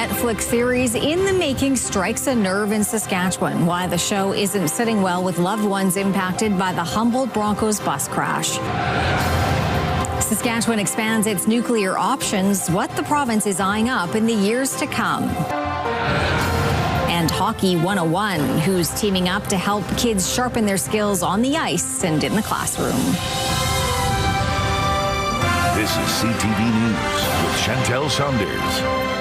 Netflix series in the making strikes a nerve in Saskatchewan. Why the show isn't sitting well with loved ones impacted by the Humboldt Broncos bus crash. Saskatchewan expands its nuclear options, what the province is eyeing up in the years to come. And Hockey 101, who's teaming up to help kids sharpen their skills on the ice and in the classroom. This is CTV News with Chantel Saunders.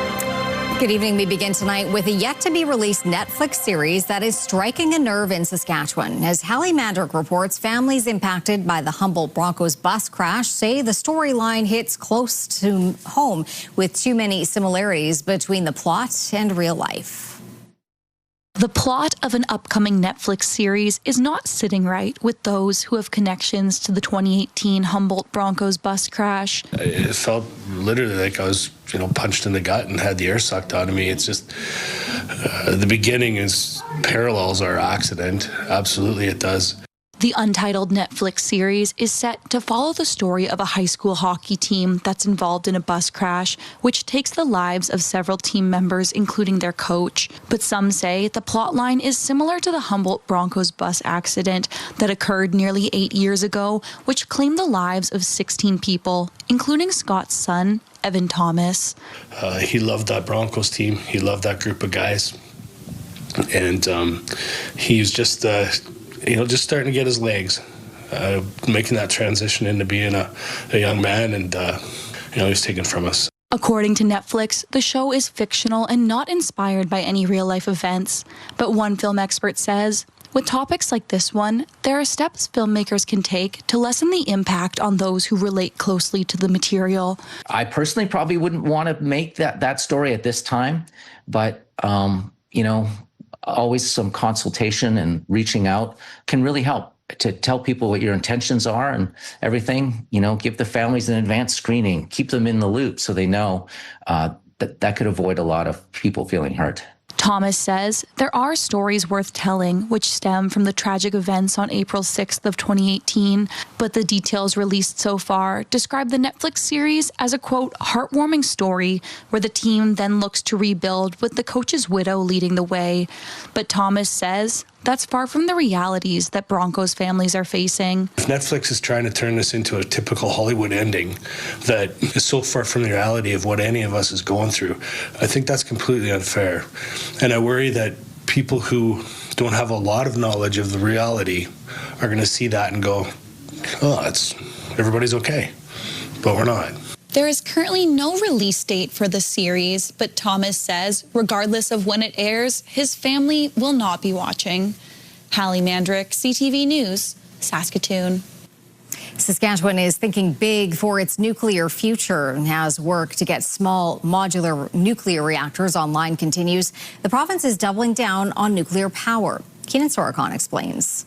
Good evening. We begin tonight with a yet-to-be-released Netflix series that is striking a nerve in Saskatchewan. As Hallie Mandrick reports, families impacted by the Humboldt Broncos bus crash say the storyline hits close to home with too many similarities between the plot and real life. The plot of an upcoming Netflix series is not sitting right with those who have connections to the 2018 Humboldt Broncos bus crash. It felt literally like I was, punched in the gut and had the air sucked out of me. It's just, the beginning parallels our accident. Absolutely it does. The untitled Netflix series is set to follow the story of a high school hockey team that's involved in a bus crash, which takes the lives of several team members, including their coach. But some say the plotline is similar to the Humboldt Broncos bus accident that occurred nearly 8 years ago, which claimed the lives of 16 people, including Scott's son, Evan Thomas. He loved that Broncos team. He loved that group of guys. And he was just starting to get his legs, making that transition into being a young man, and he was taken from us. According to Netflix, the show is fictional and not inspired by any real-life events. But one film expert says, with topics like this one, there are steps filmmakers can take to lessen the impact on those who relate closely to the material. I personally probably wouldn't want to make that story at this time, but, always some consultation and reaching out can really help to tell people what your intentions are and everything. Give the families an advanced screening, keep them in the loop so they know that could avoid a lot of people feeling hurt. Thomas says there are stories worth telling which stem from the tragic events on April 6th of 2018, but the details released so far describe the Netflix series as a, quote, heartwarming story where the team then looks to rebuild with the coach's widow leading the way. But Thomas says that's far from the realities that Broncos families are facing. If Netflix is trying to turn this into a typical Hollywood ending that is so far from the reality of what any of us is going through, I think that's completely unfair. And I worry that people who don't have a lot of knowledge of the reality are going to see that and go, everybody's okay, but we're not. There is currently no release date for the series, but Thomas says, regardless of when it airs, his family will not be watching. Hallie Mandrick, CTV News, Saskatoon. Saskatchewan is thinking big for its nuclear future and has work to get small modular nuclear reactors online continues. The province is doubling down on nuclear power. Keenan Sorokon explains.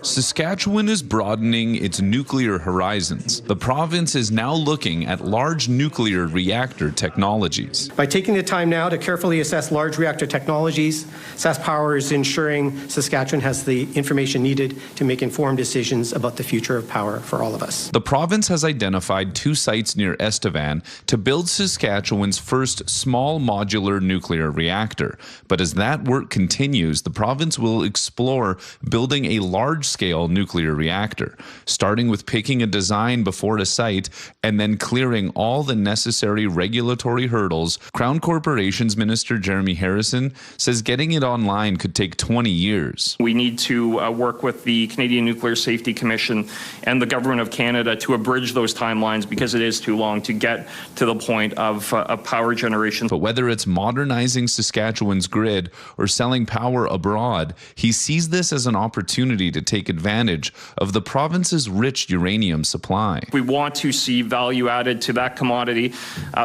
Saskatchewan is broadening its nuclear horizons. The province is now looking at large nuclear reactor technologies. By taking the time now to carefully assess large reactor technologies, SaskPower is ensuring Saskatchewan has the information needed to make informed decisions about the future of power for all of us. The province has identified 2 sites near Estevan to build Saskatchewan's first small modular nuclear reactor. But as that work continues, the province will explore building a large-scale nuclear reactor, starting with picking a design before a site and then clearing all the necessary regulatory hurdles. Crown Corporations Minister Jeremy Harrison says getting it online could take 20 years. We need to work with the Canadian Nuclear Safety Commission and the Government of Canada to abridge those timelines because it is too long to get to the point of power generation. But whether it's modernizing Saskatchewan's grid or selling power abroad, he sees this as an opportunity to take advantage of the province's rich uranium supply. We want to see value added to that commodity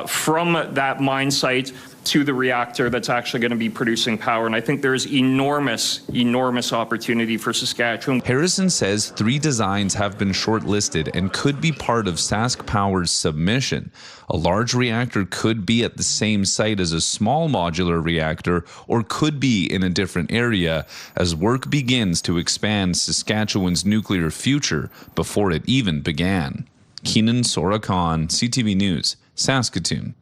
from that mine site to the reactor that's actually going to be producing power. And I think there's enormous opportunity for Saskatchewan. Harrison says 3 designs have been shortlisted and could be part of SaskPower's submission. A large reactor could be at the same site as a small modular reactor or could be in a different area as work begins to expand Saskatchewan's nuclear future before it even began. Keenan Sorokon, CTV News, Saskatoon.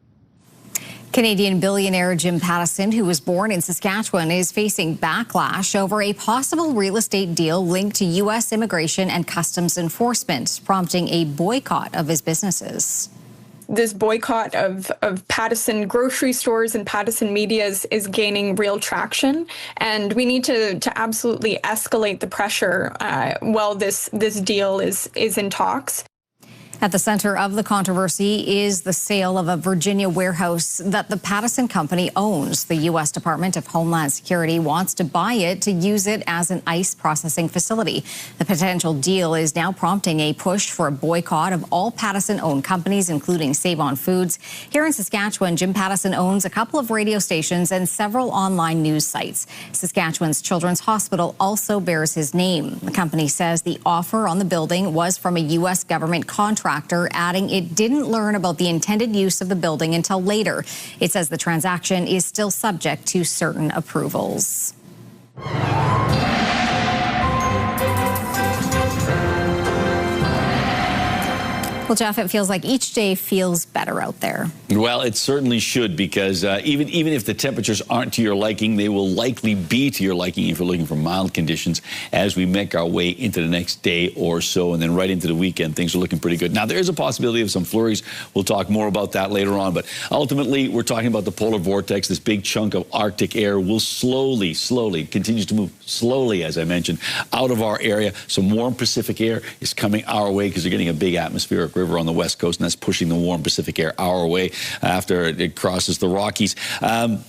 Canadian billionaire Jim Pattison, who was born in Saskatchewan, is facing backlash over a possible real estate deal linked to U.S. immigration and customs enforcement, prompting a boycott of his businesses. This boycott of Pattison grocery stores and Pattison media is gaining real traction, and we need to absolutely escalate the pressure while this deal is in talks. At the center of the controversy is the sale of a Virginia warehouse that the Pattison Company owns. The U.S. Department of Homeland Security wants to buy it to use it as an ice processing facility. The potential deal is now prompting a push for a boycott of all Pattison-owned companies, including Save-On Foods. Here in Saskatchewan, Jim Pattison owns a couple of radio stations and several online news sites. Saskatchewan's Children's Hospital also bears his name. The company says the offer on the building was from a U.S. government contractor, adding it didn't learn about the intended use of the building until later. It says the transaction is still subject to certain approvals. Well, Jeff, it feels like each day feels better out there. Well, it certainly should, because even if the temperatures aren't to your liking, they will likely be to your liking if you're looking for mild conditions as we make our way into the next day or so, and then right into the weekend. Things are looking pretty good. Now, there is a possibility of some flurries. We'll talk more about that later on, but ultimately, we're talking about the polar vortex. This big chunk of Arctic air will slowly, continues to move slowly, as I mentioned, out of our area. Some warm Pacific air is coming our way because you're getting a big atmospheric river on the west coast, and that's pushing the warm Pacific air our way after it crosses the Rockies.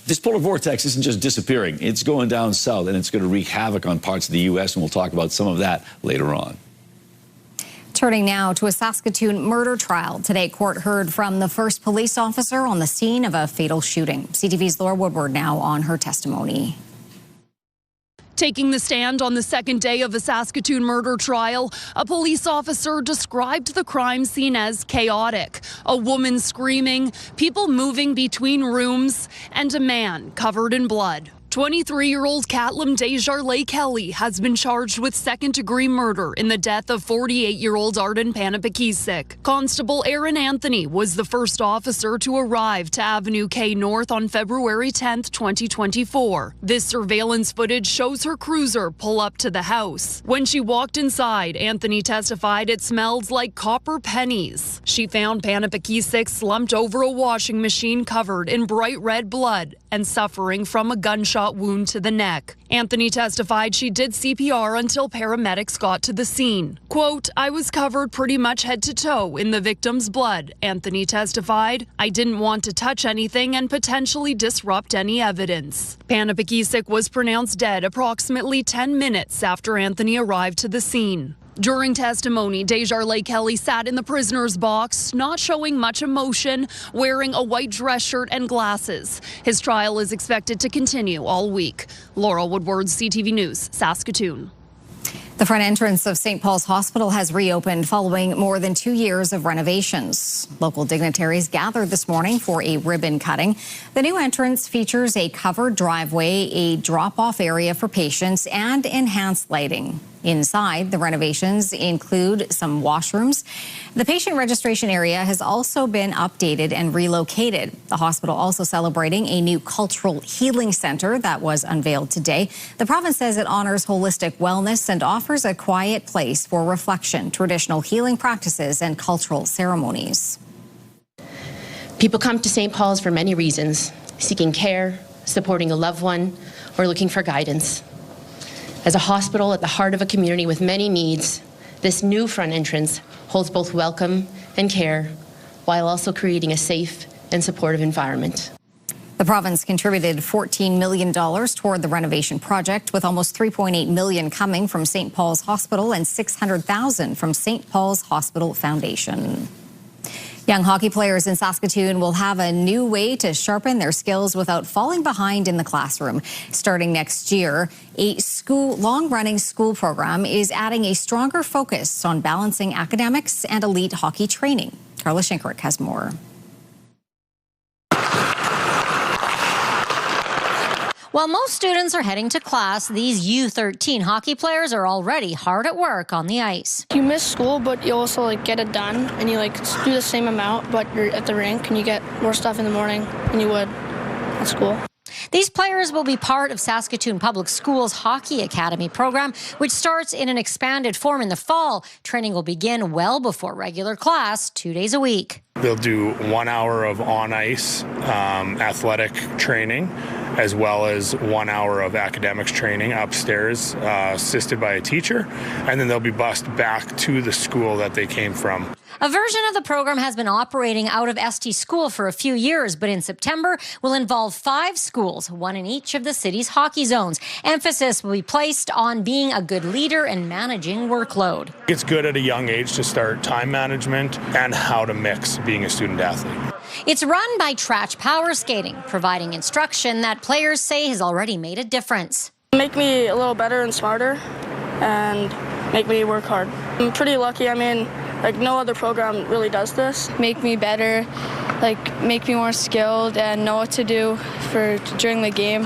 This polar vortex isn't just disappearing. It's going down south, and it's going to wreak havoc on parts of the U.S., and we'll talk about some of that later on. Turning now to a Saskatoon murder trial. Today, court heard from the first police officer on the scene of a fatal shooting. CTV's Laura Woodward now on her testimony. Taking the stand on the second day of a Saskatoon murder trial, a police officer described the crime scene as chaotic. A woman screaming, people moving between rooms, and a man covered in blood. 23-year-old Catlum Desjardins Kelly has been charged with second-degree murder in the death of 48-year-old Arden Panapakisik. Constable Aaron Anthony was the first officer to arrive to Avenue K North on February 10, 2024. This surveillance footage shows her cruiser pull up to the house. When she walked inside, Anthony testified it smelled like copper pennies. She found Panapakisik slumped over a washing machine covered in bright red blood and suffering from a gunshot wound to the neck. Anthony testified she did CPR until paramedics got to the scene. Quote, I was covered pretty much head to toe in the victim's blood, Anthony testified. I didn't want to touch anything and potentially disrupt any evidence. Panapakisik was pronounced dead approximately 10 minutes after Anthony arrived to the scene. During testimony, Desjardins Kelly sat in the prisoner's box, not showing much emotion, wearing a white dress shirt and glasses. His trial is expected to continue all week. Laura Woodward, CTV News, Saskatoon. The front entrance of St. Paul's Hospital has reopened following more than 2 years of renovations. Local dignitaries gathered this morning for a ribbon cutting. The new entrance features a covered driveway, a drop-off area for patients, and enhanced lighting. Inside, the renovations include some washrooms. The patient registration area has also been updated and relocated. The hospital also celebrating a new cultural healing center that was unveiled today. The province says it honors holistic wellness and offers a quiet place for reflection, traditional healing practices, and cultural ceremonies. People come to St. Paul's for many reasons, seeking care, supporting a loved one, or looking for guidance. As a hospital at the heart of a community with many needs, this new front entrance holds both welcome and care, while also creating a safe and supportive environment. The province contributed $14 million toward the renovation project, with almost $3.8 million coming from St. Paul's Hospital and $600,000 from St. Paul's Hospital Foundation. Young hockey players in Saskatoon will have a new way to sharpen their skills without falling behind in the classroom. Starting next year, a long-running school program is adding a stronger focus on balancing academics and elite hockey training. Carla Shinkrick has more. While most students are heading to class, these U13 hockey players are already hard at work on the ice. You miss school, but you also get it done, and you do the same amount, but you're at the rink and you get more stuff in the morning than you would at school. These players will be part of Saskatoon Public Schools Hockey Academy program, which starts in an expanded form in the fall. Training will begin well before regular class, 2 days a week. They'll do 1 hour of on-ice athletic training, as well as 1 hour of academics training upstairs, assisted by a teacher, and then they'll be bused back to the school that they came from. A version of the program has been operating out of ST School for a few years, but in September will involve 5 schools, 1 in each of the city's hockey zones. Emphasis will be placed on being a good leader and managing workload. It's good at a young age to start time management and how to mix being a student athlete. It's run by Trach Power Skating, providing instruction that players say has already made a difference. Make me a little better and smarter and make me work hard. I'm pretty lucky. No other program really does this. Make me better, make me more skilled and know what to do during the game.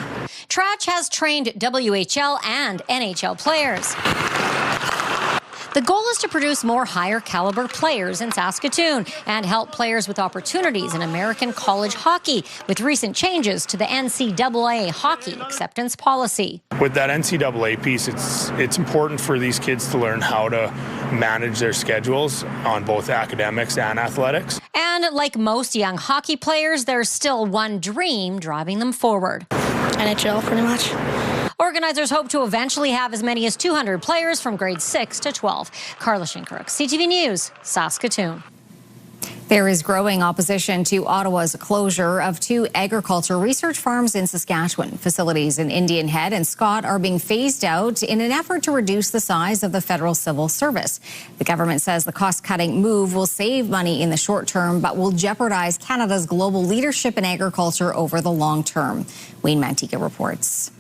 Trach has trained WHL and NHL players. The goal is to produce more higher caliber players in Saskatoon and help players with opportunities in American college hockey with recent changes to the NCAA hockey acceptance policy. With that NCAA piece, it's important for these kids to learn how to manage their schedules on both academics and athletics. And like most young hockey players, there's still one dream driving them forward. NHL, pretty much. Organizers hope to eventually have as many as 200 players from grades 6 to 12. Carla Shinkaruk, CTV News, Saskatoon. There is growing opposition to Ottawa's closure of 2 agriculture research farms in Saskatchewan. Facilities in Indian Head and Scott are being phased out in an effort to reduce the size of the federal civil service. The government says the cost-cutting move will save money in the short term, but will jeopardize Canada's global leadership in agriculture over the long term. Wayne Mantika reports.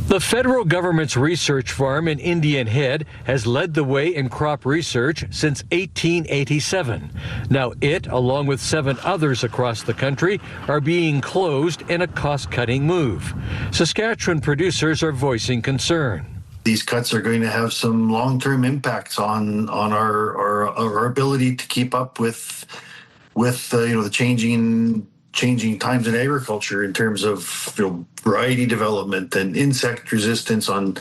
The federal government's research farm in Indian Head has led the way in crop research since 1887. Now it, along with 7 others across the country, are being closed in a cost-cutting move. Saskatchewan producers are voicing concern. These cuts are going to have some long-term impacts on our ability to keep up with the changing times in agriculture in terms of variety development and insect resistance on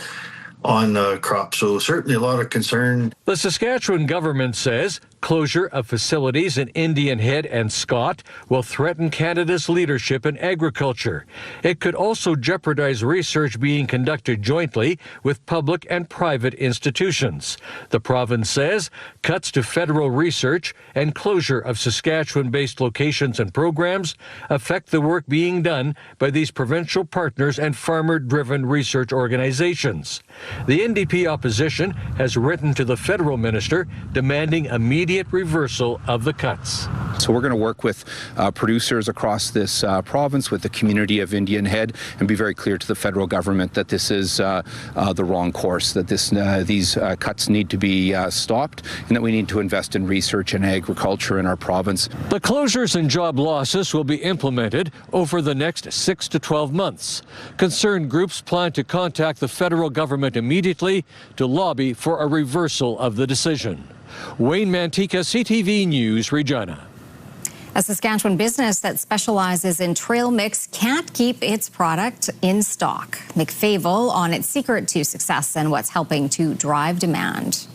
crops. So certainly a lot of concern. The Saskatchewan government says closure of facilities in Indian Head and Scott will threaten Canada's leadership in agriculture. It could also jeopardize research being conducted jointly with public and private institutions. The province says cuts to federal research and closure of Saskatchewan-based locations and programs affect the work being done by these provincial partners and farmer-driven research organizations. The NDP opposition has written to the federal minister demanding immediate reversal of the cuts. So we're going to work with producers across this province, with the community of Indian Head, and be very clear to the federal government that this is the wrong course, that these cuts need to be stopped, and that we need to invest in research and agriculture in our province. The closures and job losses will be implemented over the next 6 to 12 months. Concerned groups plan to contact the federal government immediately to lobby for a reversal of the decision. Wayne Mantika, CTV News, Regina. A Saskatchewan business that specializes in trail mix can't keep its product in stock. McFavel on its secret to success and what's helping to drive demand.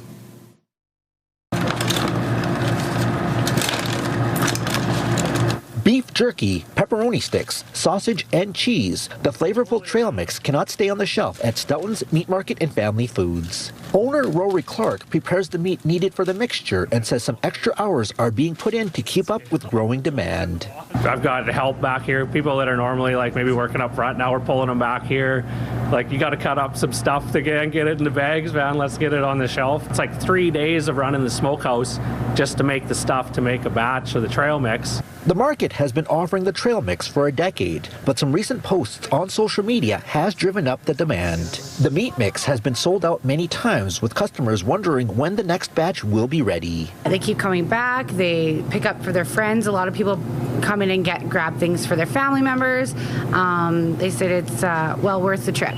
Beef jerky, pepperoni sticks, sausage, and cheese. The flavorful trail mix cannot stay on the shelf at Stoughton's Meat Market and Family Foods. Owner Rory Clark prepares the meat needed for the mixture and says some extra hours are being put in to keep up with growing demand. I've got help back here, people that are normally maybe working up front. Now we're pulling them back here. You got to cut up some stuff to get it in the bags, man. Let's get it on the shelf. It's 3 days of running the smokehouse just to make the stuff to make a batch of the trail mix. The market has been offering the trail mix for a decade, but some recent posts on social media has driven up the demand. The meat mix has been sold out many times, with customers wondering when the next batch will be ready. They keep coming back. They pick up for their friends. A lot of people come in and grab things for their family members. They said it's well worth the trip.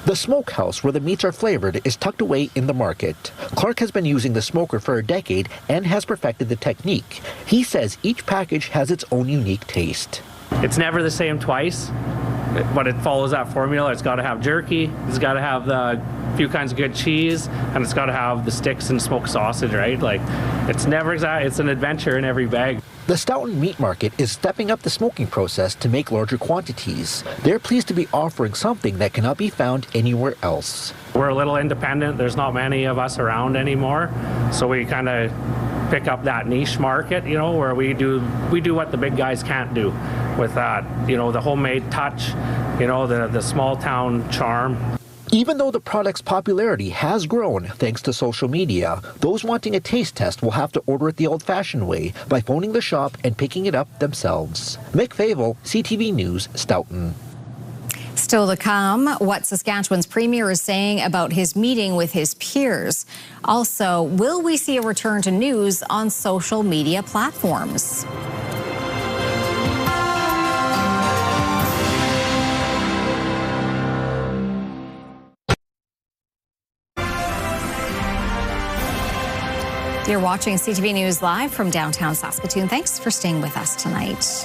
The smokehouse where the meats are flavored is tucked away in the market. Clark has been using the smoker for a decade and has perfected the technique. He says each package has its own unique taste. It's never the same twice, but it follows that formula. It's got to have jerky, it's got to have the few kinds of good cheese, and it's got to have the sticks and smoked sausage, right? Like, it's never exact. It's an adventure in every bag. The Stoughton Meat Market is stepping up the smoking process to make larger quantities. They're pleased to be offering something that cannot be found anywhere else. We're a little independent. There's not many of us around anymore, so we kind of pick up that niche market, you know, where we do what the big guys can't do with that, you know, the homemade touch, you know, the small town charm. Even though the product's popularity has grown thanks to social media, those wanting a taste test will have to order it the old-fashioned way by phoning the shop and picking it up themselves. Mick Favel, CTV News, Stoughton. Still to come, what Saskatchewan's premier is saying about his meeting with his peers. Also, will we see a return to news on social media platforms? You're watching CTV News Live from downtown Saskatoon. Thanks for staying with us tonight.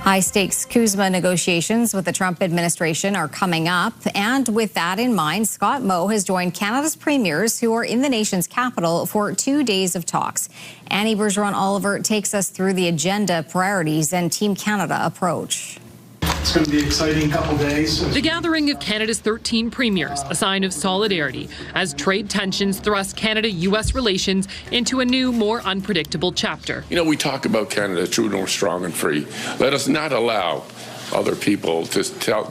High-stakes CUSMA negotiations with the Trump administration are coming up. And with that in mind, Scott Moe has joined Canada's premiers who are in the nation's capital for 2 days of talks. Annie Bergeron-Oliver takes us through the agenda, priorities, and Team Canada approach. It's going to be an exciting couple days. The gathering of Canada's 13 premiers, a sign of solidarity, as trade tensions thrust Canada-U.S. relations into a new, more unpredictable chapter. You know, we talk about Canada true, north, strong, and free. Let us not allow other people to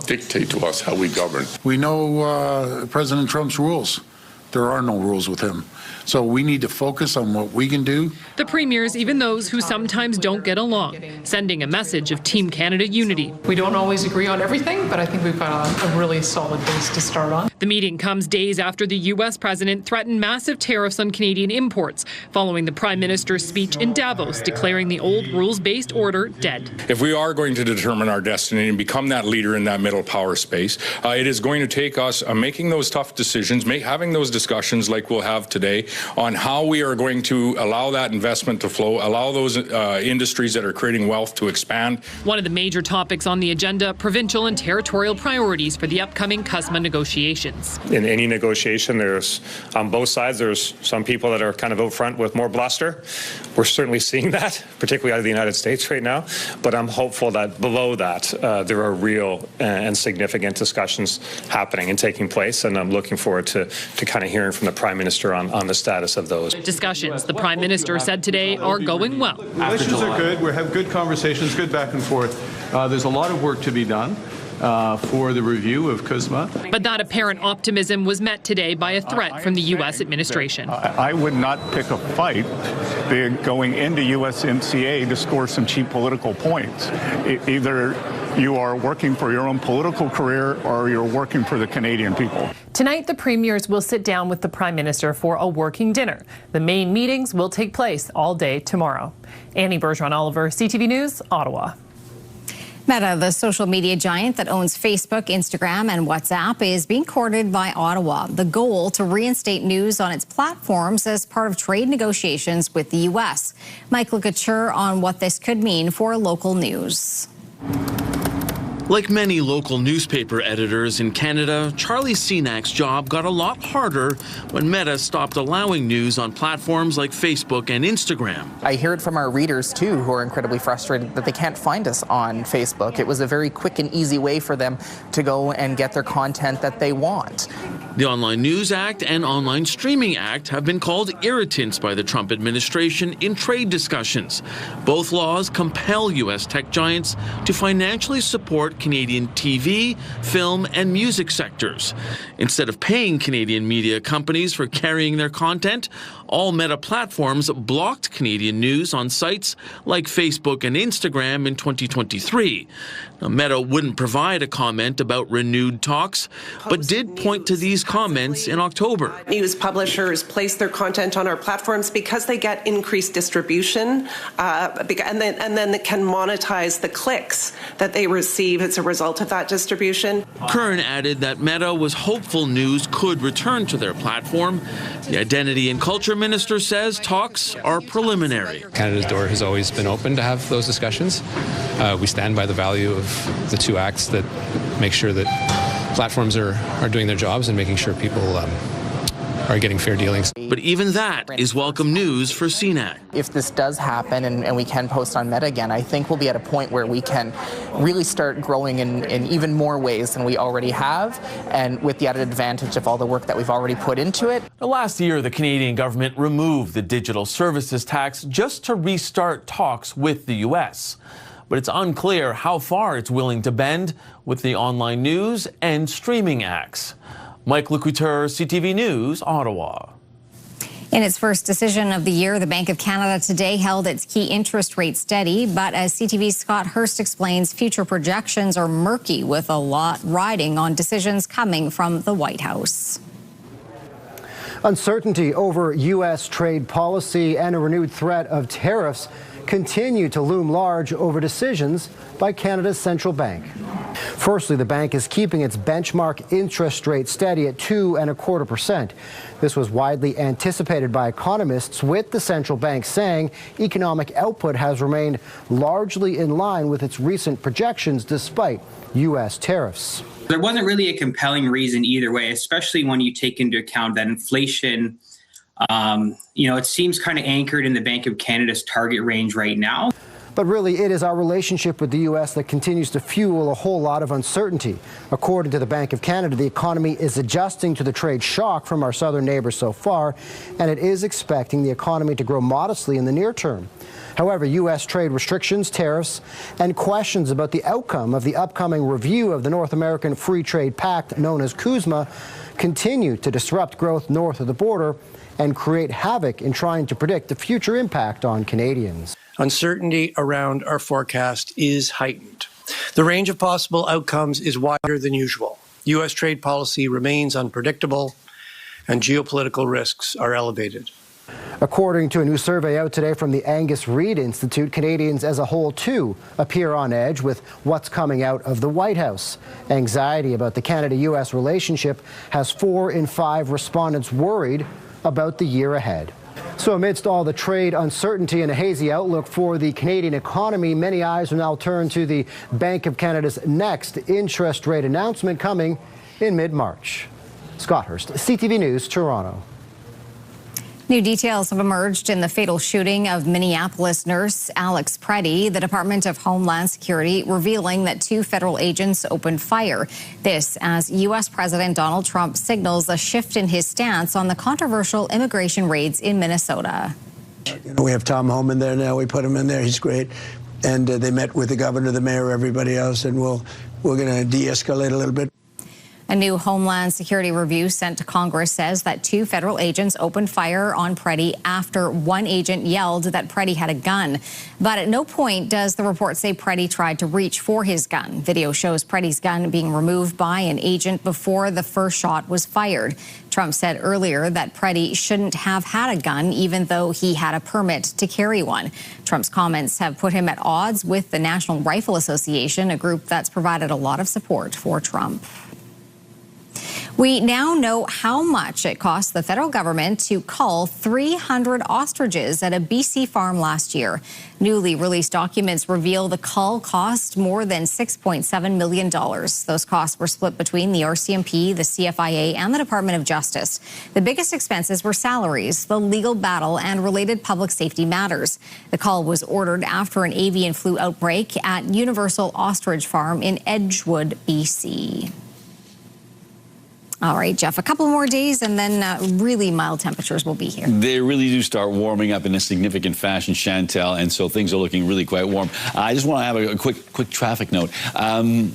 dictate to us how we govern. We know President Trump's rules. There are no rules with him. So we need to focus on what we can do. The premiers, even those who sometimes don't get along, sending a message of Team Canada unity. We don't always agree on everything, but I think we've got a really solid base to start on. The meeting comes days after the U.S. president threatened massive tariffs on Canadian imports, following the Prime Minister's speech in Davos declaring the old rules-based order dead. If we are going to determine our destiny and become that leader in that middle power space, it is going to take us making those tough decisions, having those discussions like we'll have today, on how we are going to allow that investment to flow, allow those industries that are creating wealth to expand. One of the major topics on the agenda, provincial and territorial priorities for the upcoming CUSMA negotiations. In any negotiation, there's on both sides, there's some people that are kind of out front with more bluster. We're certainly seeing that, particularly out of the United States right now. But I'm hopeful that below that, there are real and significant discussions happening and taking place. And I'm looking forward to kind of hearing from the Prime Minister on the status of those. Discussions, the Prime Minister said today, are going well. Relations are good. We have good conversations, good back and forth. There's a lot of work to be done for the review of CUSMA. But that apparent optimism was met today by a threat from the U.S. administration. I would not pick a fight going into USMCA to score some cheap political points. Either you are working for your own political career or you're working for the Canadian people. Tonight, the premiers will sit down with the Prime Minister for a working dinner. The main meetings will take place all day tomorrow. Annie Bergeron-Oliver, CTV News, Ottawa. Meta, the social media giant that owns Facebook, Instagram, and WhatsApp, is being courted by Ottawa. The goal to reinstate news on its platforms as part of trade negotiations with the U.S. Michael Couture on what this could mean for local news. Like many local newspaper editors in Canada, Charlie Senak's job got a lot harder when Meta stopped allowing news on platforms like Facebook and Instagram. I hear it from our readers, too, who are incredibly frustrated that they can't find us on Facebook. It was a very quick and easy way for them to go and get their content that they want. The Online News Act and Online Streaming Act have been called irritants by the Trump administration in trade discussions. Both laws compel U.S. tech giants to financially support Canadian TV, film, and music sectors. Instead of paying Canadian media companies for carrying their content, all Meta platforms blocked Canadian news on sites like Facebook and Instagram in 2023. Now, Meta wouldn't provide a comment about renewed talks, but did point to these comments in October. News publishers place their content on our platforms because they get increased distribution, and then they can monetize the clicks that they receive as a result of that distribution. Kern added that Meta was hopeful news could return to their platform. The Identity and Culture Minister says talks are preliminary. Canada's door has always been open to have those discussions. We stand by the value of the two acts that make sure that platforms are doing their jobs and making sure people are getting fair dealings. But even that is welcome news for CNAC. If this does happen and we can post on Meta again, I think we'll be at a point where we can really start growing in even more ways than we already have, and with the added advantage of all the work that we've already put into it. Last year, the Canadian government removed the digital services tax just to restart talks with the U.S. But it's unclear how far it's willing to bend with the online news and streaming acts. Mike Lecouteur, CTV News, Ottawa. In its first decision of the year, the Bank of Canada today held its key interest rate steady. But as CTV's Scott Hurst explains, future projections are murky, with a lot riding on decisions coming from the White House. Uncertainty over U.S. trade policy and a renewed threat of tariffs continue to loom large over decisions by Canada's central bank. Firstly, the bank is keeping its benchmark interest rate steady at 2.25%. This was widely anticipated by economists, with the central bank saying economic output has remained largely in line with its recent projections despite U.S. tariffs. There wasn't really a compelling reason either way, especially when you take into account that inflation it seems kind of anchored in the Bank of Canada's target range right now. But really, it is our relationship with the U.S. that continues to fuel a whole lot of uncertainty. According to the Bank of Canada, the economy is adjusting to the trade shock from our southern neighbors so far, and it is expecting the economy to grow modestly in the near term. However, U.S. trade restrictions, tariffs, and questions about the outcome of the upcoming review of the North American Free Trade Pact, known as CUSMA, continue to disrupt growth north of the border and create havoc in trying to predict the future impact on Canadians. Uncertainty around our forecast is heightened. The range of possible outcomes is wider than usual. U.S. trade policy remains unpredictable, and geopolitical risks are elevated. According to a new survey out today from the Angus Reid Institute, Canadians as a whole, too, appear on edge with what's coming out of the White House. Anxiety about the Canada-U.S. relationship has 4 in 5 respondents worried about the year ahead. So amidst all the trade uncertainty and a hazy outlook for the Canadian economy, many eyes will now turn to the Bank of Canada's next interest rate announcement coming in mid-March. Scott Hurst, CTV News, Toronto. New details have emerged in the fatal shooting of Minneapolis nurse Alex Preddy. The Department of Homeland Security revealing that 2 federal agents opened fire. This as U.S. President Donald Trump signals a shift in his stance on the controversial immigration raids in Minnesota. We have Tom Homan there now. We put him in there. He's great. And they met with the governor, the mayor, everybody else, and we're going to de-escalate a little bit. A new Homeland Security review sent to Congress says that 2 federal agents opened fire on Preddy after one agent yelled that Preddy had a gun. But at no point does the report say Preddy tried to reach for his gun. Video shows Preddy's gun being removed by an agent before the first shot was fired. Trump said earlier that Preddy shouldn't have had a gun, even though he had a permit to carry one. Trump's comments have put him at odds with the National Rifle Association, a group that's provided a lot of support for Trump. We now know how much it cost the federal government to cull 300 ostriches at a BC farm last year. Newly released documents reveal the cull cost more than $6.7 million. Those costs were split between the RCMP, the CFIA, and the Department of Justice. The biggest expenses were salaries, the legal battle, and related public safety matters. The cull was ordered after an avian flu outbreak at Universal Ostrich Farm in Edgewood, BC. All right, Jeff, a couple more days and then really mild temperatures will be here. They really do start warming up in a significant fashion, Chantel, and so things are looking really quite warm. I just want to have a quick traffic note.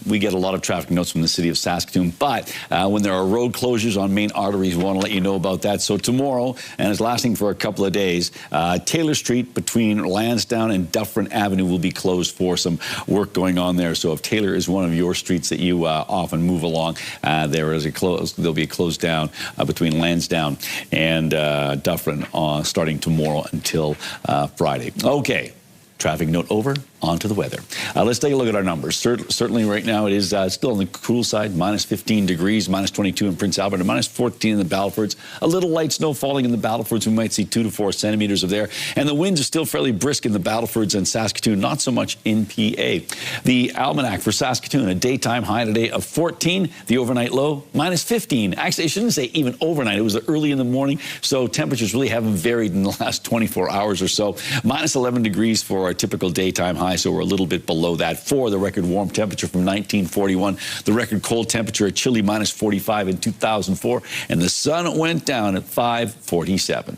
We get a lot of traffic notes from the city of Saskatoon, but when there are road closures on main arteries, we want to let you know about that. So tomorrow, and it's lasting for a couple of days, Taylor Street between Lansdowne and Dufferin Avenue will be closed for some work going on there. So if Taylor is one of your streets that you often move along, there is a there'll be a close down between Lansdowne and Dufferin starting tomorrow until Friday. Okay. Traffic note over. On to the weather. Let's take a look at our numbers. Certainly right now it is still on the cool side, minus 15 degrees, minus 22 in Prince Albert, and minus 14 in the Battlefords. A little light snow falling in the Battlefords. We might see 2 to 4 centimeters of there. And the winds are still fairly brisk in the Battlefords and Saskatoon, not so much in PA. The almanac for Saskatoon, a daytime high today of 14, the overnight low, minus 15. Actually, I shouldn't say even overnight. It was early in the morning, so temperatures really haven't varied in the last 24 hours or so. Minus 11 degrees for our typical daytime high. So we're a little bit below that for the record warm temperature from 1941. The record cold temperature at chilly minus 45 in 2004. And the sun went down at 5:47.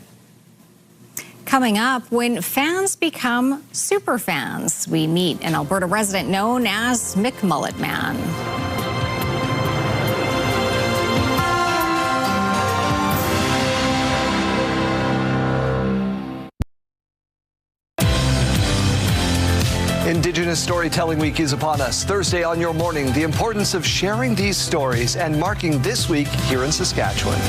Coming up, when fans become super fans, we meet an Alberta resident known as McMullet Man. Indigenous Storytelling Week is upon us. Thursday on Your Morning, the importance of sharing these stories and marking this week here in Saskatchewan.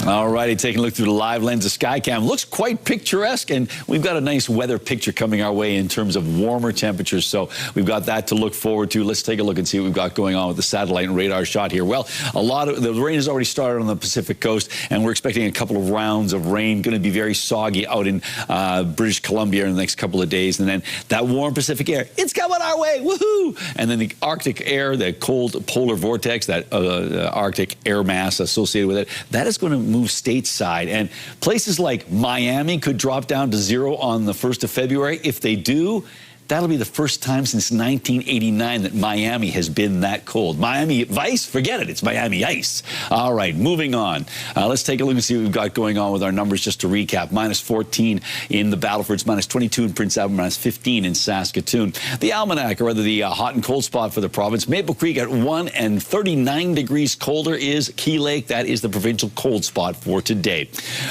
All righty, taking a look through the live lens of Skycam. Looks quite picturesque, and we've got a nice weather picture coming our way in terms of warmer temperatures, so we've got that to look forward to. Let's take a look and see what we've got going on with the satellite and radar shot here. Well, a lot of the rain has already started on the Pacific coast, and we're expecting a couple of rounds of rain. Going to be very soggy out in British Columbia in the next couple of days, and then that warm Pacific air, it's coming our way, woohoo! And then the Arctic air, the cold polar vortex, that Arctic air mass associated with it, that is going to move stateside, and places like Miami could drop down to 0 on the 1st of February. If they do, that'll be the first time since 1989 that Miami has been that cold. Miami Vice, forget it. It's Miami ice. All right, moving on. Let's take a look and see what we've got going on with our numbers just to recap. Minus 14 in the Battlefords, minus 22 in Prince Albert, minus 15 in Saskatoon. The almanac, or rather the hot and cold spot for the province, Maple Creek at 1 and 39 degrees colder is Key Lake. That is the provincial cold spot for today.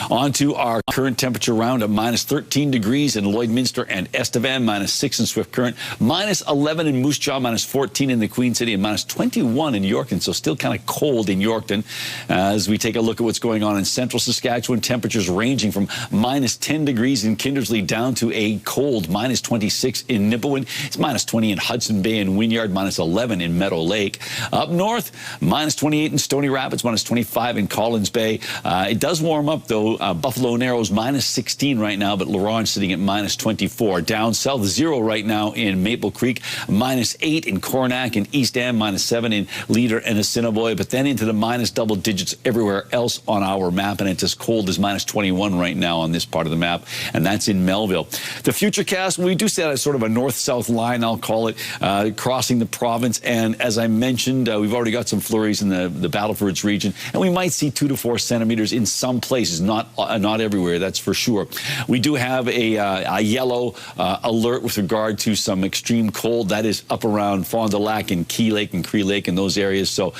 On to our current temperature round of minus 13 degrees in Lloydminster and Estevan, minus 6 in Swift Current, minus 11 in Moose Jaw, minus 14 in the Queen City, and minus 21 in Yorkton. So still kind of cold in Yorkton. As we take a look at what's going on in central Saskatchewan, temperatures ranging from minus 10 degrees in Kindersley down to a cold minus 26 in Nipawin. It's minus 20 in Hudson Bay and Wynyard, minus 11 in Meadow Lake. Up north, minus 28 in Stony Rapids, minus 25 in Collins Bay. It does warm up, though. Buffalo Narrows, minus 16 right now, but La Ronge sitting at minus 24. Down south, 0 right now in Maple Creek, minus 8 in Coronach and East End, minus 7 in Leader and Assiniboia, but then into the minus double digits everywhere else on our map, and it's as cold as minus 21 right now on this part of the map, and that's in Melville. The Futurecast, we do see that as sort of a north-south line, I'll call it, crossing the province, and as I mentioned, we've already got some flurries in the Battlefords region, and we might see 2 to 4 centimeters in some places, not everywhere, that's for sure. We do have a yellow alert with regard to some extreme cold. That is up around Fond du Lac and Key Lake and Cree Lake and those areas. So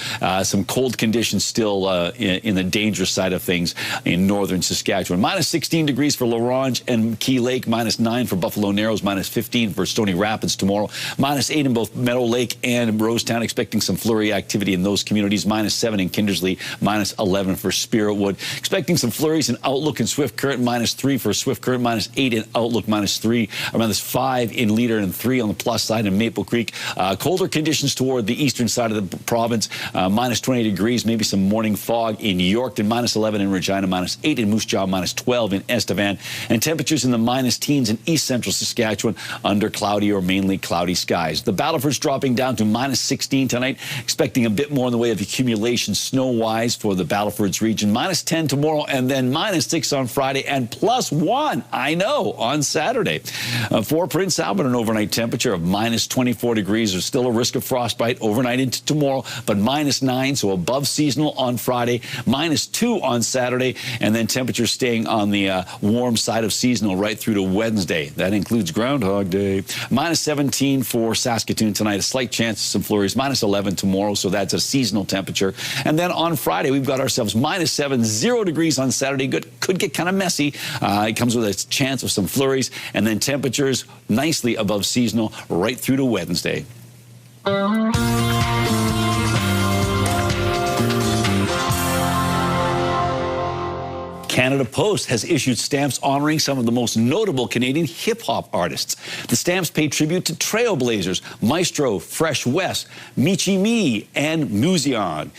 some cold conditions still in the dangerous side of things in northern Saskatchewan. Minus 16 degrees for La Ronge and Key Lake. Minus 9 for Buffalo Narrows. Minus 15 for Stony Rapids tomorrow. Minus 8 in both Meadow Lake and Rosetown. Expecting some flurry activity in those communities. Minus 7 in Kindersley. Minus 11 for Spiritwood. Expecting some flurries in Outlook and Swift Current. Minus 3 for Swift Current. Minus 8 in Outlook. Minus 3. Minus 5 in Leader and 3 on the plus side in Maple Creek. Colder conditions toward the eastern side of the province. Minus 20 degrees, maybe some morning fog in Yorkton. Minus 11 in Regina. Minus 8 in Moose Jaw. Minus 12 in Estevan. And temperatures in the minus teens in east central Saskatchewan under cloudy or mainly cloudy skies. The Battleford's dropping down to minus 16 tonight. Expecting a bit more in the way of accumulation snow-wise for the Battleford's region. Minus 10 tomorrow and then minus 6 on Friday and plus 1, I know, on Saturday. For Prince Albert, an overnight temperature of minus 24 degrees. There's still a risk of frostbite overnight into tomorrow, but minus 9, so above seasonal on Friday, minus 2 on Saturday, and then temperatures staying on the warm side of seasonal right through to Wednesday. That includes Groundhog Day. Minus 17 for Saskatoon tonight, a slight chance of some flurries. Minus 11 tomorrow, so that's a seasonal temperature. And then on Friday, we've got ourselves minus 7, 0 degrees on Saturday. Could get kind of messy. It comes with a chance of some flurries, and then temperatures nicely above seasonal right through to Wednesday. Canada Post has issued stamps honoring some of the most notable Canadian hip-hop artists. The stamps pay tribute to trailblazers Maestro, Fresh West, Michi Me, and Muzion.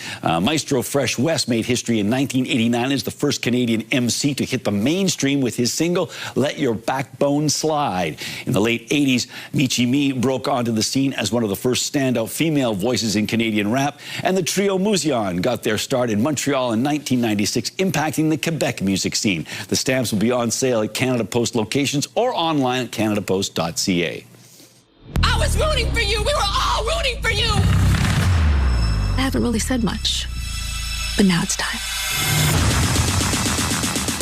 Maestro Fresh West made history in 1989 as the first Canadian MC to hit the mainstream with his single, Let Your Backbone Slide. In the late 80s, Michi Me broke onto the scene as one of the first standout female voices in Canadian rap, and the trio Muzion got their start in Montreal in 1996, impacting the Quebec music scene. The stamps will be on sale at Canada Post locations or online at canadapost.ca. I was rooting for you. We were all rooting for you. I haven't really said much, but now it's time.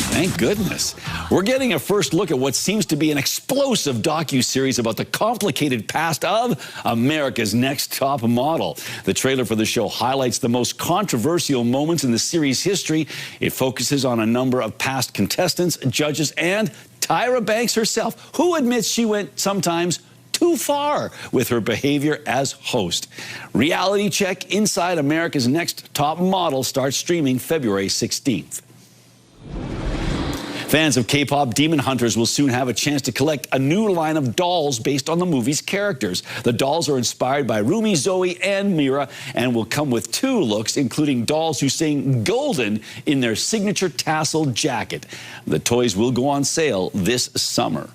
Thank goodness. We're getting a first look at what seems to be an explosive docu-series about the complicated past of America's Next Top Model. The trailer for the show highlights the most controversial moments in the series' history. It focuses on a number of past contestants, judges, and Tyra Banks herself, who admits she went sometimes too far with her behavior as host. Reality Check Inside America's Next Top Model starts streaming February 16th. Fans of K-pop Demon Hunters will soon have a chance to collect a new line of dolls based on the movie's characters. The dolls are inspired by Rumi, Zoe, and Mira and will come with 2 looks, including dolls who sing Golden in their signature tassel jacket. The toys will go on sale this summer.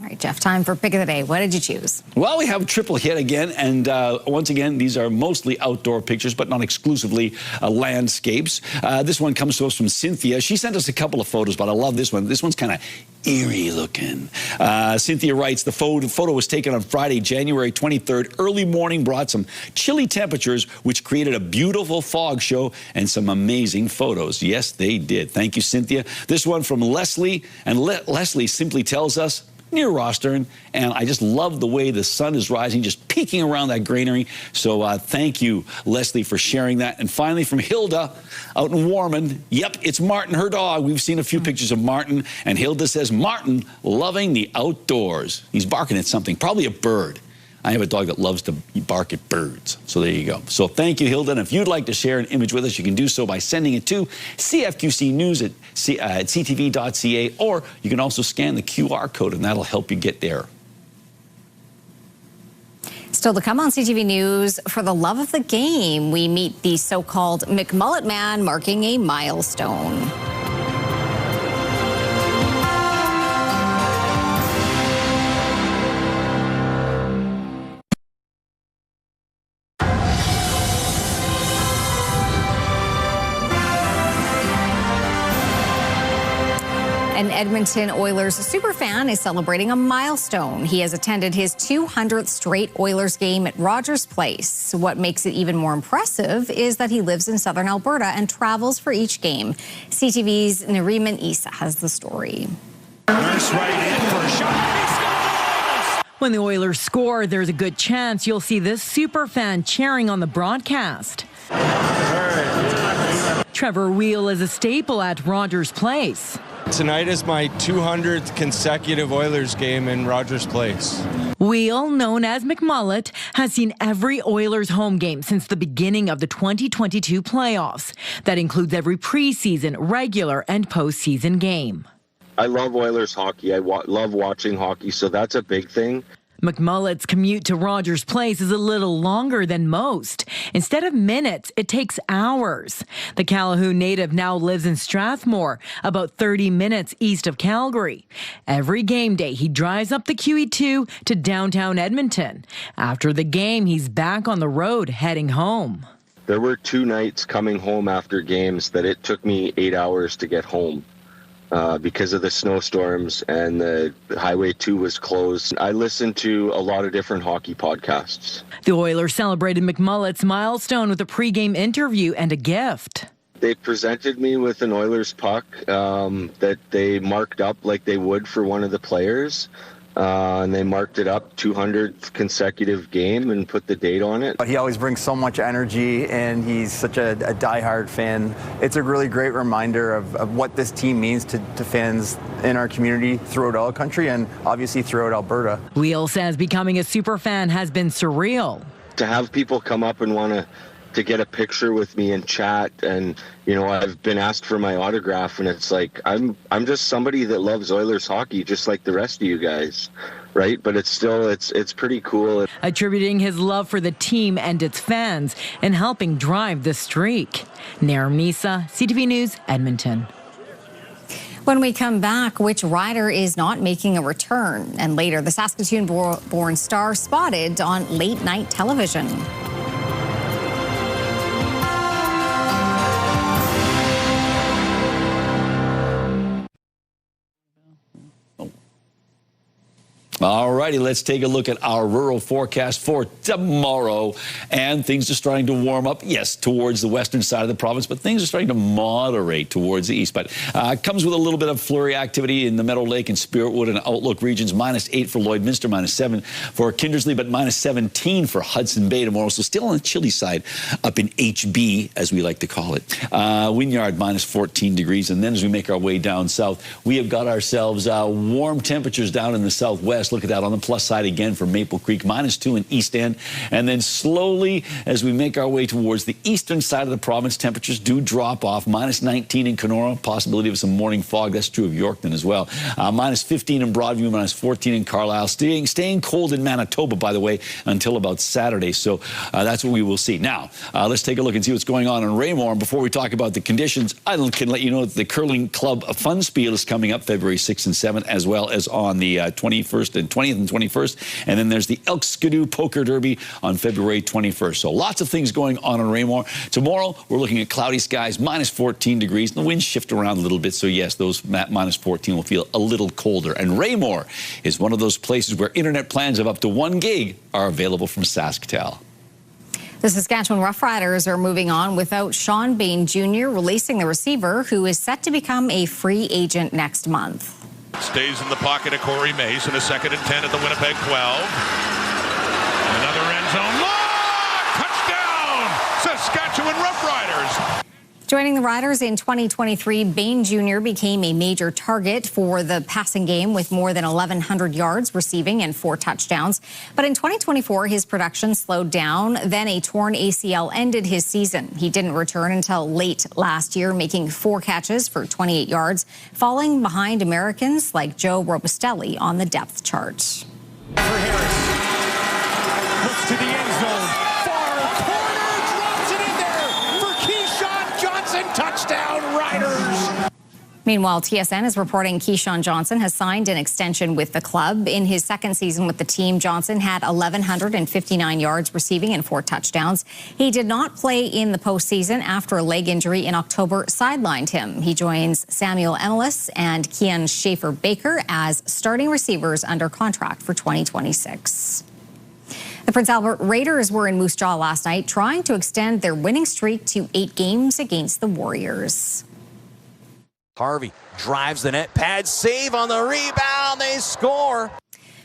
All right, Jeff, time for Pick of the Day. What did you choose? Well, we have a triple hit again, and once again, these are mostly outdoor pictures, but not exclusively landscapes. This one comes to us from Cynthia. She sent us a couple of photos, but I love this one. This one's kind of eerie looking. Cynthia writes, the photo was taken on Friday, January 23rd. Early morning brought some chilly temperatures, which created a beautiful fog show and some amazing photos. Yes, they did. Thank you, Cynthia. This one from Leslie, and Leslie simply tells us, near Rostern, and I just love the way the sun is rising, just peeking around that granary. So thank you, Leslie, for sharing that. And finally, from Hilda out in Warman, yep, it's Martin, her dog. We've seen a few pictures of Martin, and Hilda says, Martin, loving the outdoors. He's barking at something, probably a bird. I have a dog that loves to bark at birds. So there you go. So thank you, Hilda. And if you'd like to share an image with us, you can do so by sending it to CFQC News at ctv.ca, or you can also scan the QR code, and that'll help you get there. Still to come on CTV News, for the love of the game, we meet the so-called McMullet Man marking a milestone. An Edmonton Oilers superfan is celebrating a milestone. He has attended his 200th straight Oilers game at Rogers Place. What makes it even more impressive is that he lives in southern Alberta and travels for each game. CTV's Nariman Issa has the story. Nurse right in for a shot. When the Oilers score, there's a good chance you'll see this superfan cheering on the broadcast. Trevor Wheel is a staple at Rogers Place. Tonight is my 200th consecutive Oilers game in Rogers Place. Wheel, known as McMullet, has seen every Oilers home game since the beginning of the 2022 playoffs. That includes every preseason, regular, and postseason game. I love Oilers hockey. I love watching hockey, so that's a big thing. McMullet's commute to Rogers Place is a little longer than most. Instead of minutes, it takes hours. The Calhoun native now lives in Strathmore, about 30 minutes east of Calgary. Every game day, he drives up the QE2 to downtown Edmonton. After the game, he's back on the road heading home. There were 2 nights coming home after games that it took me 8 hours to get home. because of the snowstorms and the Highway 2 was closed. I listened to a lot of different hockey podcasts. The Oilers celebrated McMullet's milestone with a pregame interview and a gift. They presented me with an Oilers puck that they marked up like they would for one of the players. And they marked it up 200th consecutive game and put the date on it. He always brings so much energy, and he's such a diehard fan. It's a really great reminder of what this team means to fans in our community throughout all country and obviously throughout Alberta. Wheel says becoming a superfan has been surreal. To have people come up and want to get a picture with me and chat, and I've been asked for my autograph, and it's like I'm just somebody that loves Oilers hockey just like the rest of you guys, right? But it's still it's pretty cool. Attributing his love for the team and its fans and helping drive the streak. Nair Misa, CTV News, Edmonton. When we come back, which rider is not making a return? And later, the Saskatoon-born star spotted on late-night television. All righty, let's take a look at our rural forecast for tomorrow. And things are starting to warm up, yes, towards the western side of the province, but things are starting to moderate towards the east. But it comes with a little bit of flurry activity in the Meadow Lake and Spiritwood and Outlook regions. -8 for Lloydminster, -7 for Kindersley, but -17 for Hudson Bay tomorrow. So still on the chilly side up in HB, as we like to call it. Wynyard, -14 degrees. And then as we make our way down south, we have got ourselves warm temperatures down in the southwest. Look at that on the plus side again for Maple Creek, -2 in East End. And then slowly, as we make our way towards the eastern side of the province, temperatures do drop off. -19 in Kenora, possibility of some morning fog. That's true of Yorkton as well. -15 in Broadview, -14 in Carlisle. Staying cold in Manitoba, by the way, until about Saturday. So that's what we will see. Now, let's take a look and see what's going on in Raymore. And before we talk about the conditions, I can let you know that the Curling Club Fun Spiel is coming up February 6th and 7th, as well as on the 21st and 20th and 21st. And then there's the Elk Skidoo Poker Derby on February 21st. So lots of things going on in Raymore. Tomorrow, we're looking at cloudy skies, -14 degrees. And the winds shift around a little bit. So yes, those -14 will feel a little colder. And Raymore is one of those places where internet plans of up to 1 gig are available from SaskTel. The Saskatchewan Roughriders are moving on without Sean Bain Jr. releasing the receiver, who is set to become a free agent next month. Stays in the pocket of Corey Mace, and a 2nd and 10 at the Winnipeg 12. Another end zone lock! Touchdown! Saskatchewan Roughriders! Joining the Riders in 2023, Bain Jr. became a major target for the passing game with more than 1,100 yards receiving and 4 touchdowns. But in 2024, his production slowed down. Then a torn ACL ended his season. He didn't return until late last year, making 4 catches for 28 yards, falling behind Americans like Joe Robustelli on the depth chart. For Harris. Looks to the end zone. Far corner, drops it in there for Keyshawn Johnson. Touchdown, Riders. Meanwhile, TSN is reporting Keyshawn Johnson has signed an extension with the club. In his 2nd season with the team, Johnson had 1,159 yards receiving and 4 touchdowns. He did not play in the postseason after a leg injury in October sidelined him. He joins Samuel Emelis and Kian Schaefer-Baker as starting receivers under contract for 2026. The Prince Albert Raiders were in Moose Jaw last night trying to extend their winning streak to 8 games against the Warriors. Harvey drives the net, pad save on the rebound, they score.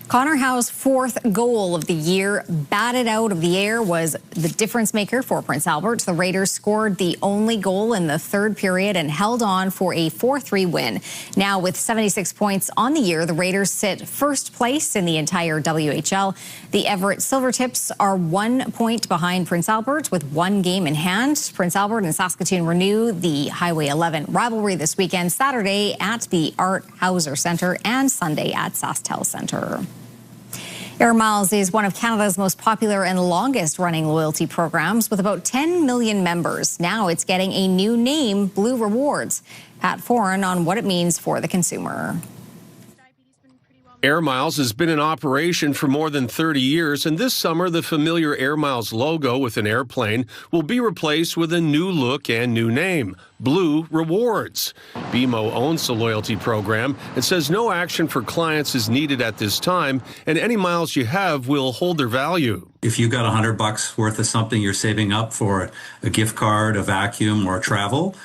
Connor Howe's 4th goal of the year, batted out of the air, was the difference maker for Prince Albert. The Raiders scored the only goal in the 3rd period and held on for a 4-3 win. Now with 76 points on the year, the Raiders sit 1st place in the entire WHL. The Everett Silvertips are 1 point behind Prince Albert with 1 game in hand. Prince Albert and Saskatoon renew the Highway 11 rivalry this weekend, Saturday at the Art Hauser Centre and Sunday at SaskTel Centre. Air Miles is one of Canada's most popular and longest-running loyalty programs with about 10 million members. Now it's getting a new name, Blue Rewards. Pat Foran on what it means for the consumer. Air Miles has been in operation for more than 30 years, and this summer the familiar Air Miles logo with an airplane will be replaced with a new look and new name, Blue Rewards. BMO owns the loyalty program and says no action for clients is needed at this time, and any miles you have will hold their value. If you got $100 worth of something you're saving up for a gift card, a vacuum, or travel,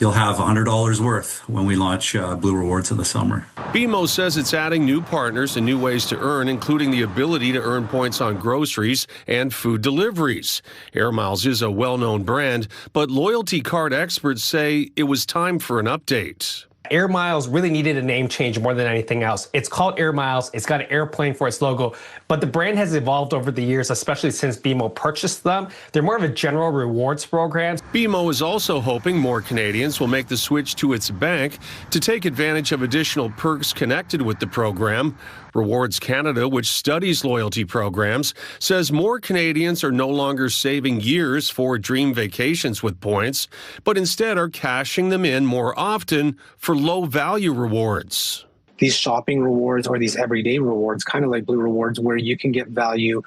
you'll have $100 worth when we launch Blue Rewards in the summer. BMO says it's adding new partners and new ways to earn, including the ability to earn points on groceries and food deliveries. Air Miles is a well-known brand, but loyalty card experts say it was time for an update. Air Miles really needed a name change more than anything else. It's called Air Miles. It's got an airplane for its logo, but the brand has evolved over the years, especially since BMO purchased them. They're more of a general rewards program. BMO is also hoping more Canadians will make the switch to its bank to take advantage of additional perks connected with the program. Rewards Canada, which studies loyalty programs, says more Canadians are no longer saving years for dream vacations with points, but instead are cashing them in more often for low-value rewards. These shopping rewards or these everyday rewards, kind of like Blue Rewards, where you can get value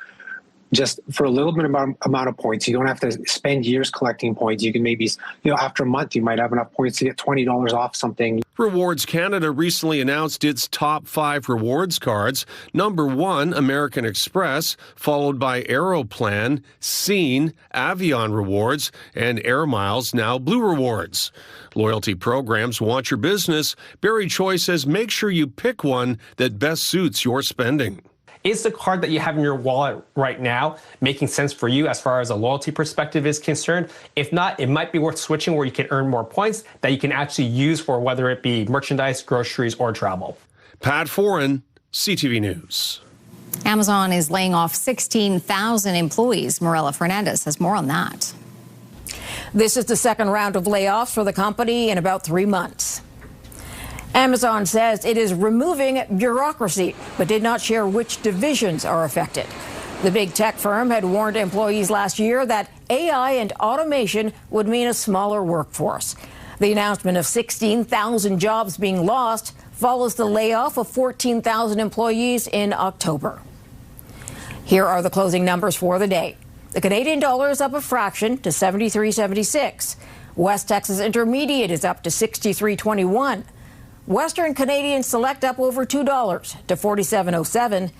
just for a little bit amount of points. You don't have to spend years collecting points. You can maybe, after a month, you might have enough points to get $20 off something. Rewards Canada recently announced its top 5 rewards cards. Number 1, American Express, followed by Aeroplan, Scene, Avion Rewards, and Air Miles, now Blue Rewards. Loyalty programs want your business. Barry Choi says make sure you pick one that best suits your spending. Is the card that you have in your wallet right now making sense for you as far as a loyalty perspective is concerned? If not, it might be worth switching where you can earn more points that you can actually use for whether it be merchandise, groceries, or travel. Pat Foran, CTV News. Amazon is laying off 16,000 employees. Marilla Fernandez has more on that. This is the second round of layoffs for the company in about 3 months. Amazon says it is removing bureaucracy, but did not share which divisions are affected. The big tech firm had warned employees last year that AI and automation would mean a smaller workforce. The announcement of 16,000 jobs being lost follows the layoff of 14,000 employees in October. Here are the closing numbers for the day. The Canadian dollar is up a fraction to 73.76. West Texas Intermediate is up to 63.21. Western Canadian Select up over $2 to 47.07,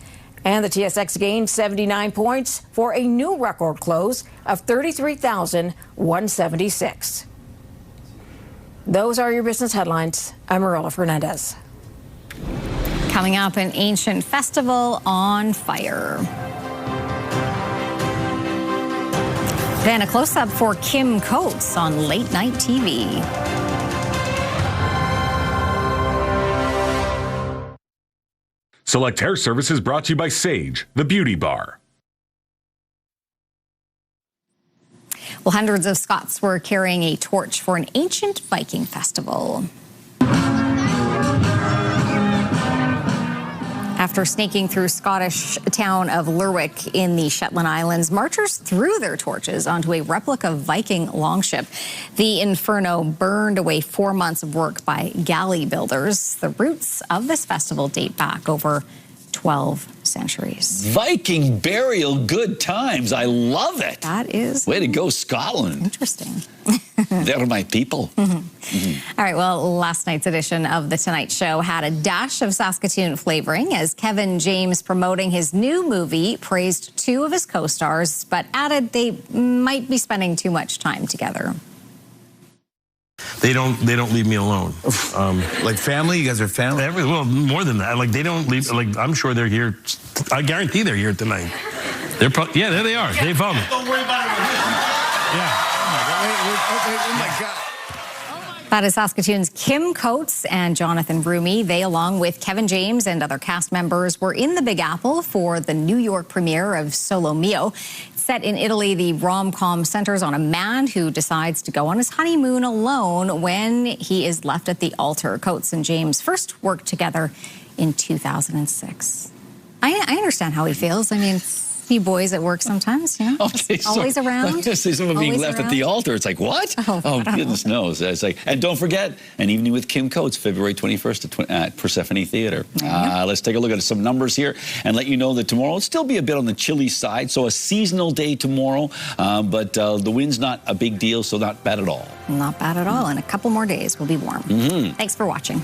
and the TSX gained 79 points for a new record close of 33,176. Those are your business headlines. I'm Marilla Fernandez. Coming up, an ancient festival on fire. Then a close-up for Kim Coates on late night TV. Select Hair Services brought to you by Sage, the beauty bar. Well, hundreds of Scots were carrying a torch for an ancient Viking festival. After snaking through Scottish town of Lerwick in the Shetland Islands, marchers threw their torches onto a replica Viking longship. The Inferno burned away 4 months of work by galley builders. The roots of this festival date back over 12 centuries. Viking burial, good times. I love it. That is. Way to go, Scotland. Interesting. They're my people. All right, well, last night's edition of The Tonight Show had a dash of Saskatoon flavoring as Kevin James, promoting his new movie, praised 2 of his co-stars, but added they might be spending too much time together. They don't leave me alone. Like family? You guys are family? Well, more than that. Like they don't leave. Like I'm sure they're here. I guarantee they're here tonight. They're yeah, there they are. They found it. Don't worry about it. Yeah. Oh my God. That is Saskatoon's Kim Coates and Jonathan Rumi. They, along with Kevin James and other cast members, were in the Big Apple for the New York premiere of Solo Mio. Set in Italy, the rom-com centers on a man who decides to go on his honeymoon alone when he is left at the altar. Coates and James first worked together in 2006. I understand how he feels. I mean, few boys at work sometimes, you know, Okay, always around. Someone being Always left around. at the altar. It's like, what? Oh goodness knows. It's like, and don't forget, An Evening with Kim Coates, February 21st at Persephone Theater. Let's take a look at some numbers here and let you know that tomorrow will still be a bit on the chilly side, so a seasonal day tomorrow, but the wind's not a big deal, so not bad at all. Not bad at all. In a couple more days, we'll be warm. Thanks for watching.